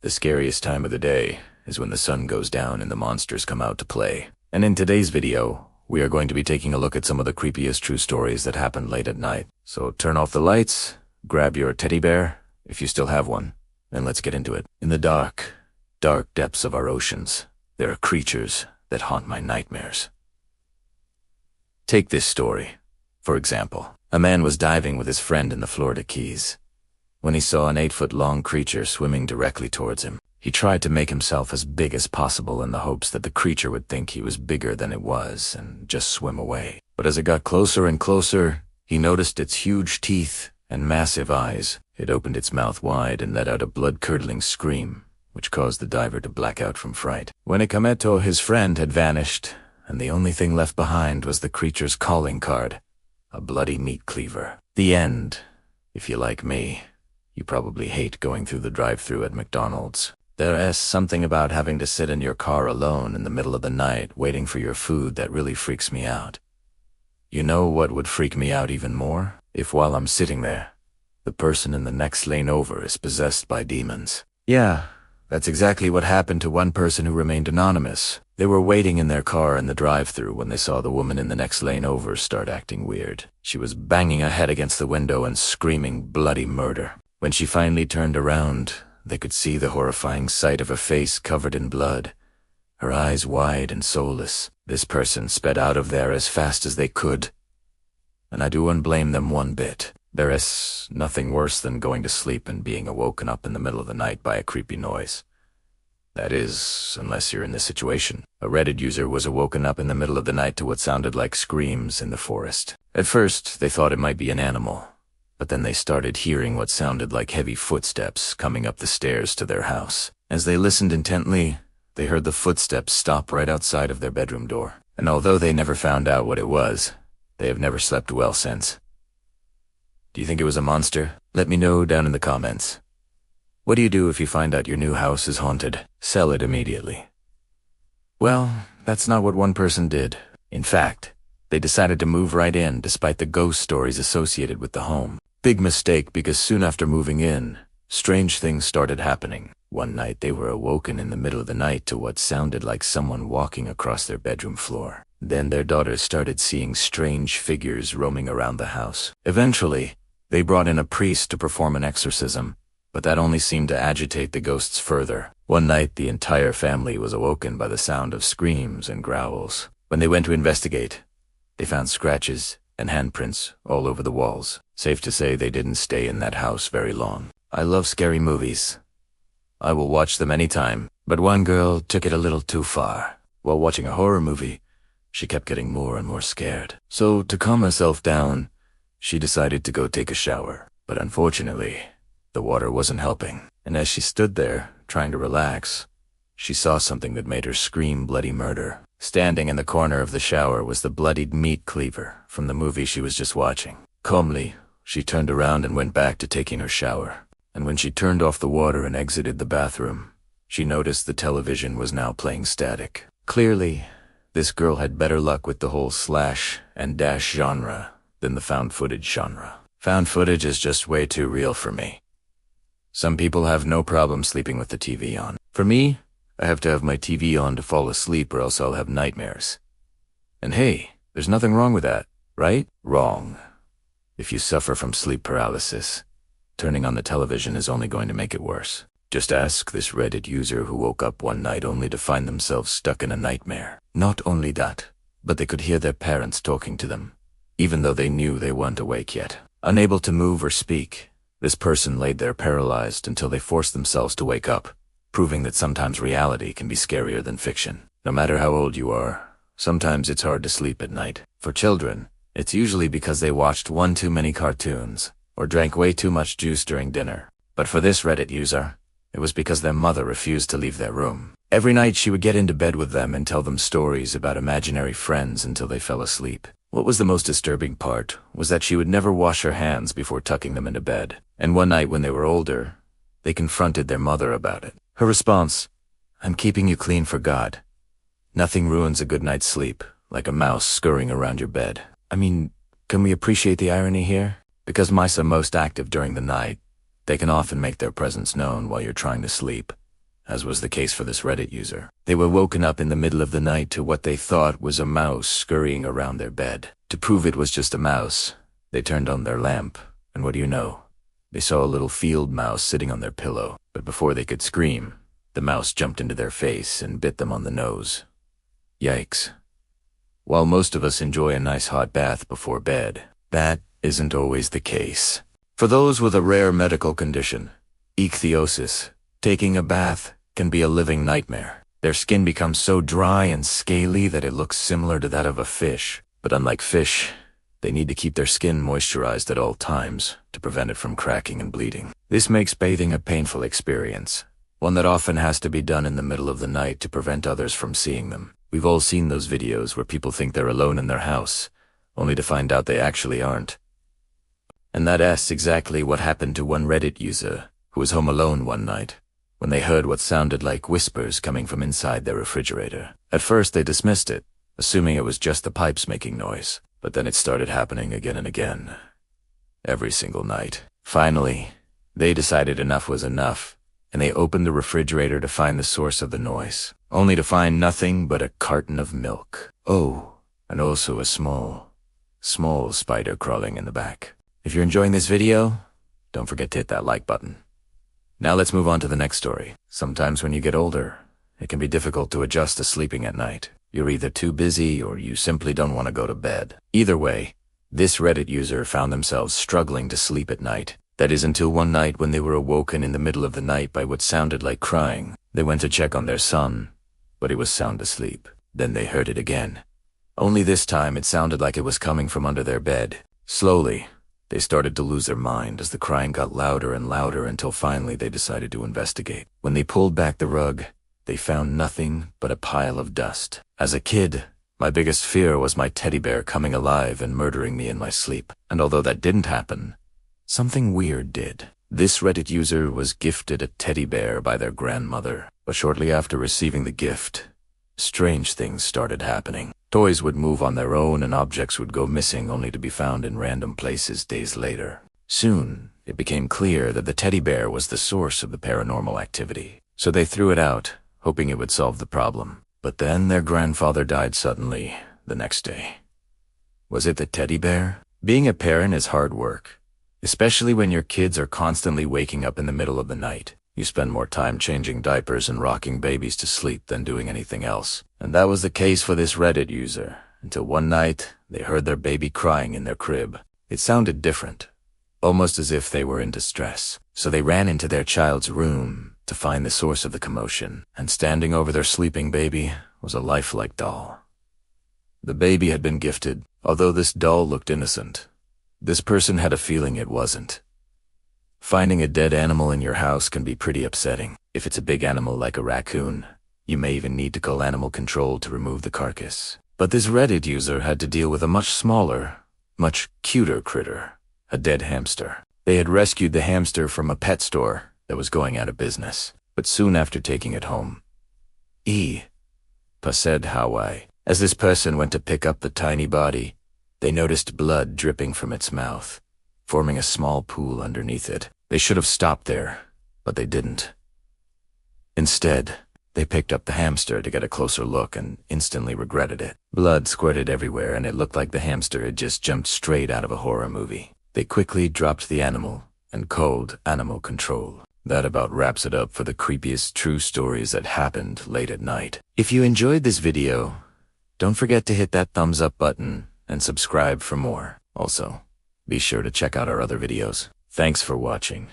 The scariest time of the day is when the sun goes down and the monsters come out to play. And in today's video, we are going to be taking a look at some of the creepiest true stories that happened late at night. So turn off the lights, grab your teddy bear, if you still have one, and let's get into it. In the dark, dark depths of our oceans, there are creatures that haunt my nightmares. Take this story, for example. A man was diving with his friend in the Florida Keys when he saw an 8-foot-long creature swimming directly towards him. He tried to make himself as big as possible in the hopes that the creature would think he was bigger than it was and just swim away. But as it got closer and closer, he noticed its huge teeth and massive eyes. It opened its mouth wide and let out a blood-curdling scream, which caused the diver to black out from fright. When it Kameto, his friend, had vanished, and the only thing left behind was the creature's calling card, a bloody meat cleaver. The end. If you're like me, you probably hate going through the drive-thru at McDonald's. There is something about having to sit in your car alone in the middle of the night waiting for your food that really freaks me out. You know what would freak me out even more? If while I'm sitting there, the person in the next lane over is possessed by demons. Yeah, that's exactly what happened to one person who remained anonymous. They were waiting in their car in the drive-thru when they saw the woman in the next lane over start acting weird. She was banging her head against the window and screaming bloody murder. When she finally turned around, they could see the horrifying sight of a face covered in blood, her eyes wide and soulless. This person sped out of there as fast as they could, and I don't blame them one bit. There is nothing worse than going to sleep and being awoken up in the middle of the night by a creepy noise. That is, unless you're in this situation. A Reddit user was awoken up in the middle of the night to what sounded like screams in the forest. At first, they thought it might be an animal, but then they started hearing what sounded like heavy footsteps coming up the stairs to their house. As they listened intently, they heard the footsteps stop right outside of their bedroom door. And although they never found out what it was, they have never slept well since. Do you think it was a monster? Let me know down in the comments. What do you do if you find out your new house is haunted? Sell it immediately. Well, that's not what one person did. In fact, they decided to move right in despite the ghost stories associated with the home. Big mistake, because soon after moving in, strange things started happening. One night they were awoken in the middle of the night to what sounded like someone walking across their bedroom floor. Then their daughters started seeing strange figures roaming around the house. Eventually, they brought in a priest to perform an exorcism, but that only seemed to agitate the ghosts further. One night the entire family was awoken by the sound of screams and growls. When they went to investigate, they found scratches and handprints all over the walls. Safe to say they didn't stay in that house very long. I love scary movies. I will watch them anytime, but one girl took it a little too far. While watching a horror movie, she kept getting more and more scared. So to calm herself down, she decided to go take a shower. But unfortunately, the water wasn't helping. And as she stood there, trying to relax, she saw something that made her scream bloody murder. Standing in the corner of the shower was the bloodied meat cleaver from the movie she was just watching. Calmly, she turned around and went back to taking her shower. And when she turned off the water and exited the bathroom, she noticed the television was now playing static. Clearly, this girl had better luck with the whole slash and dash genre than the found footage genre. Found footage is just way too real for me. Some people have no problem sleeping with the TV on. For me, I have to have my TV on to fall asleep or else I'll have nightmares. And hey, there's nothing wrong with that, right? Wrong. If you suffer from sleep paralysis, turning on the television is only going to make it worse. Just ask this Reddit user who woke up one night only to find themselves stuck in a nightmare. Not only that, but they could hear their parents talking to them, even though they knew they weren't awake yet. Unable to move or speak, this person laid there paralyzed until they forced themselves to wake up, proving that sometimes reality can be scarier than fiction. No matter how old you are, sometimes it's hard to sleep at night. For children, it's usually because they watched one too many cartoons or drank way too much juice during dinner. But for this Reddit user, it was because their mother refused to leave their room. Every night she would get into bed with them and tell them stories about imaginary friends until they fell asleep. What was the most disturbing part was that she would never wash her hands before tucking them into bed. And one night when they were older, they confronted their mother about it. Her response, "I'm keeping you clean for God. Nothing ruins a good night's sleep like a mouse scurrying around your bed." I mean, can we appreciate the irony here? Because mice are most active during the night, they can often make their presence known while you're trying to sleep. as was the case for this Reddit user. They were woken up in the middle of the night to what they thought was a mouse scurrying around their bed. To prove it was just a mouse, they turned on their lamp, and what do you know? They saw a little field mouse sitting on their pillow, but before they could scream, the mouse jumped into their face and bit them on the nose. Yikes. While most of us enjoy a nice hot bath before bed, that isn't always the case. For those with a rare medical condition, ichthyosis, taking a bath can be a living nightmare. Their skin becomes so dry and scaly that it looks similar to that of a fish. But unlike fish, they need to keep their skin moisturized at all times to prevent it from cracking and bleeding. This makes bathing a painful experience, one that often has to be done in the middle of the night to prevent others from seeing them. We've all seen those videos where people think they're alone in their house, only to find out they actually aren't. And that's exactly what happened to one Reddit user who was home alone one night when they heard what sounded like whispers coming from inside their refrigerator. At first they dismissed it, assuming it was just the pipes making noise, but then it started happening again and again. Every single night. Finally, they decided enough was enough, and they opened the refrigerator to find the source of the noise, only to find nothing but a carton of milk. Oh, and also a small spider crawling in the back. If you're enjoying this video, don't forget to hit that like button. Now let's move on to the next story. Sometimes when you get older, it can be difficult to adjust to sleeping at night. You're either too busy or you simply don't want to go to bed. Either way, this Reddit user found themselves struggling to sleep at night. That is until one night when they were awoken in the middle of the night by what sounded like crying. They went to check on their son, but he was sound asleep. Then they heard it again. Only this time it sounded like it was coming from under their bed. Slowly, they started to lose their mind as the crying got louder and louder until finally they decided to investigate. When they pulled back the rug, they found nothing but a pile of dust. As a kid, my biggest fear was my teddy bear coming alive and murdering me in my sleep. And although that didn't happen, something weird did. This Reddit user was gifted a teddy bear by their grandmother, but shortly after receiving the gift, strange things started happening. Toys would move on their own and objects would go missing only to be found in random places days later. Soon, it became clear that the teddy bear was the source of the paranormal activity. So they threw it out, hoping it would solve the problem. But then their grandfather died suddenly the next day. Was it the teddy bear? Being a parent is hard work, especially when your kids are constantly waking up in the middle of the night. You spend more time changing diapers and rocking babies to sleep than doing anything else. And that was the case for this Reddit user, until one night they heard their baby crying in their crib. It sounded different, almost as if they were in distress. So they ran into their child's room to find the source of the commotion, and standing over their sleeping baby was a lifelike doll. The baby had been gifted, although this doll looked innocent. This person had a feeling it wasn't. Finding a dead animal in your house can be pretty upsetting. If it's a big animal like a raccoon, you may even need to call animal control to remove the carcass. But this Reddit user had to deal with a much smaller, much cuter critter, a dead hamster. They had rescued the hamster from a pet store that was going out of business, but soon after taking it home, said Hawaii. As this person went to pick up the tiny body, they noticed blood dripping from its mouth, forming a small pool underneath it. They should have stopped there, but they didn't. Instead, they picked up the hamster to get a closer look and instantly regretted it. Blood squirted everywhere and it looked like the hamster had just jumped straight out of a horror movie. They quickly dropped the animal and called animal control. That about wraps it up for the creepiest true stories that happened late at night. If you enjoyed this video, don't forget to hit that thumbs up button and subscribe for more. Also, be sure to check out our other videos. Thanks for watching.